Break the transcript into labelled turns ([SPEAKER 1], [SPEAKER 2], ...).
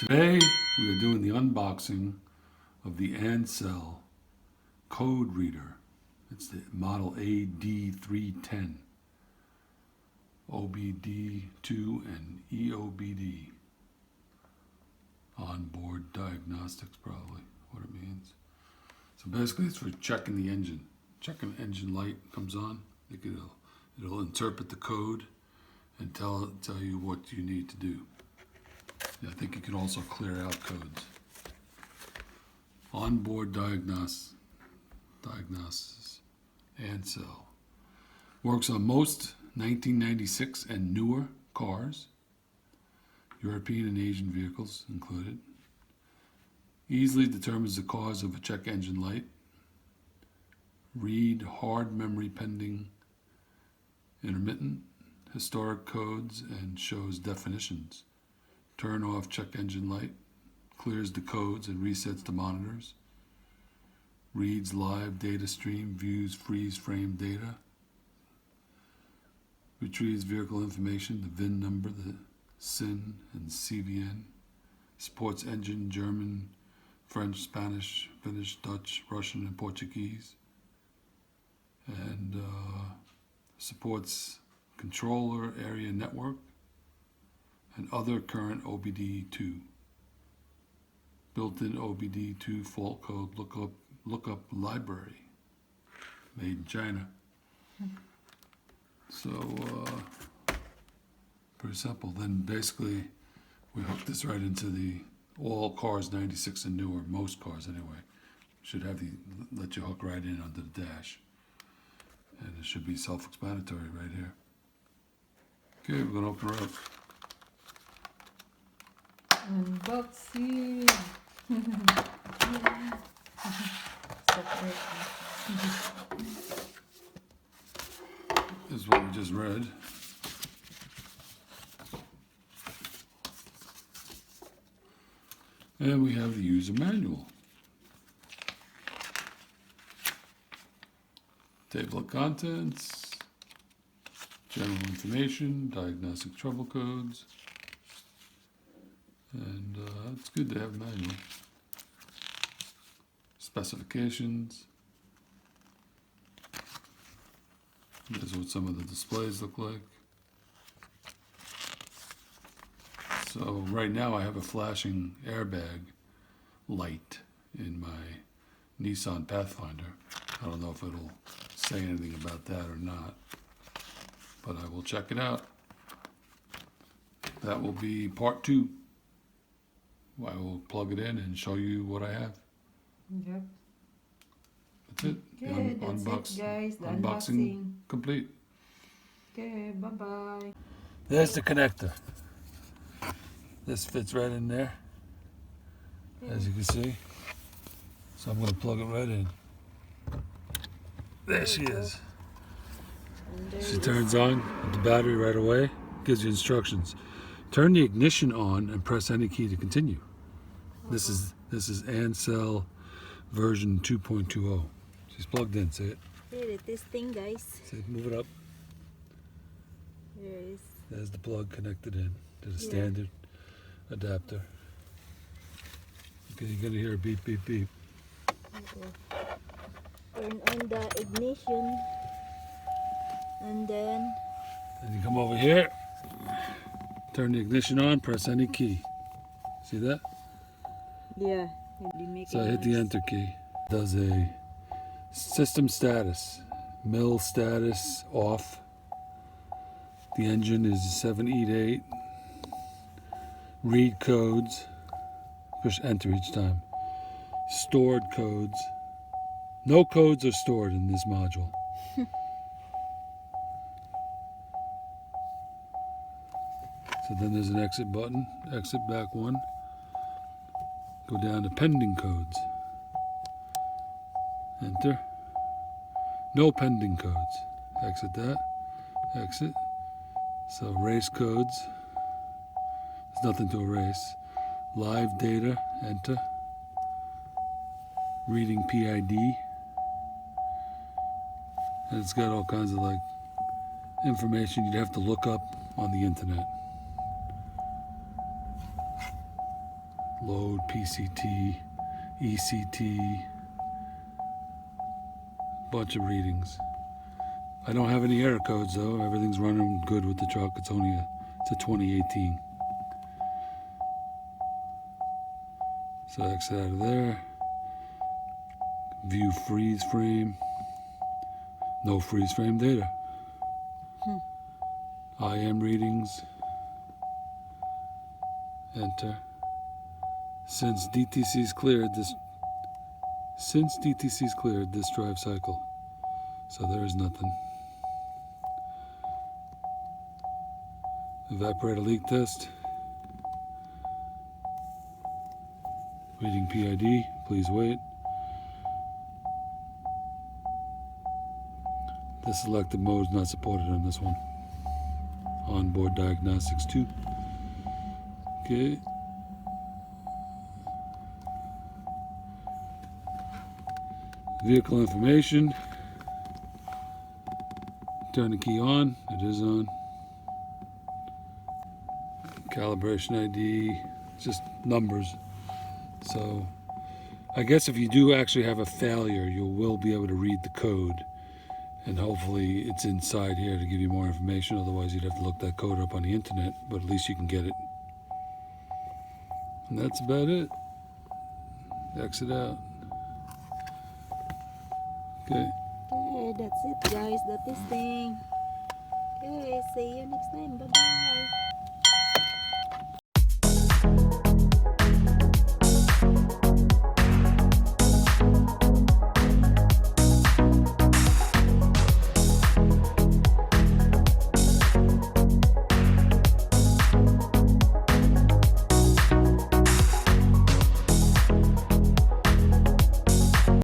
[SPEAKER 1] Today we are doing the unboxing of the Ancel code reader. It's the model AD310, OBD2 and EOBD. Onboard diagnostics, probably what it means. So basically it's for checking the engine. Checking the engine light comes on, it'll interpret the code and tell you what you need to do. I think you can also clear out codes. Onboard diagnosis, Ancel. Works on most 1996 and newer cars, European and Asian vehicles included. Easily determines the cause of a check engine light. Read hard memory pending intermittent, historic codes, and shows definitions. Turn off check engine light, clears the codes and resets the monitors. Reads live data stream, views freeze frame data. Retrieves vehicle information, the VIN number, the SIN and CVN. Supports engine, German, French, Spanish, Finnish, Dutch, Russian, and Portuguese. And supports controller area network and other current OBD2. Built-in OBD2 fault code lookup library. Made in China. So, pretty simple. Then basically, we hook this right into all cars 96 and newer, most cars anyway, should have let you hook right in under the dash. And it should be self-explanatory right here. Okay, we're gonna open her up.
[SPEAKER 2] Unboxing.
[SPEAKER 1] This is what we just read. And we have the user manual. Table of contents, general information, diagnostic trouble codes. And it's good to have a manual. Specifications. Here's what some of the displays look like. So right now I have a flashing airbag light in my Nissan Pathfinder. I don't know if it'll say anything about that or not, but I will check it out. That will be part 2. I will plug it in and show you what I have.
[SPEAKER 2] Yep.
[SPEAKER 1] That's it.
[SPEAKER 2] Okay, that's it, guys. The unboxing
[SPEAKER 1] Complete.
[SPEAKER 2] Okay, bye-bye.
[SPEAKER 1] There's the connector. This fits right in there, as you can see. So I'm going to plug it right in. There she is. She turns on with the battery right away. Gives you instructions. Turn the ignition on and press any key to continue. This is Ancel version 2.20. She's plugged in. Say it.
[SPEAKER 2] Here it is thing, guys.
[SPEAKER 1] Say it. Move it up.
[SPEAKER 2] Here it is.
[SPEAKER 1] There's the plug connected in to the standard adapter. Okay, you're gonna hear a beep, beep, beep.
[SPEAKER 2] Okay. Turn on the ignition, and then
[SPEAKER 1] You come over here. Turn the ignition on. Press any key. See that?
[SPEAKER 2] yeah.
[SPEAKER 1] So I hit the enter key. Does a system status, mill status off. The engine is 7E to 8. Read codes. Push enter each time. Stored codes. No codes are stored in this module. So then there's an exit button. Exit back 1. Go down to pending codes. Enter. No pending codes. Exit that. Exit. So erase codes. There's nothing to erase. Live data. Enter. Reading PID. And it's got all kinds of information you'd have to look up on the internet. load, PCT, ECT, bunch of readings. I don't have any error codes though. Everything's running good with the truck. It's a 2018. So exit out of there. View freeze frame. No freeze frame data. IM readings. Enter. Since DTC's cleared, this drive cycle. So there is nothing. Evaporator leak test. Reading PID, please wait. The selected mode is not supported on this one. Onboard diagnostics 2. Okay. Vehicle information. Turn the key on. It is on. Calibration ID. Just numbers. So I guess if you do actually have a failure, you will be able to read the code. And hopefully it's inside here to give you more information. Otherwise you'd have to look that code up on the internet. But at least you can get it. And that's about it. Exit out. Okay.
[SPEAKER 2] Okay, that's it guys, the testing. Okay, see you next time. Bye bye.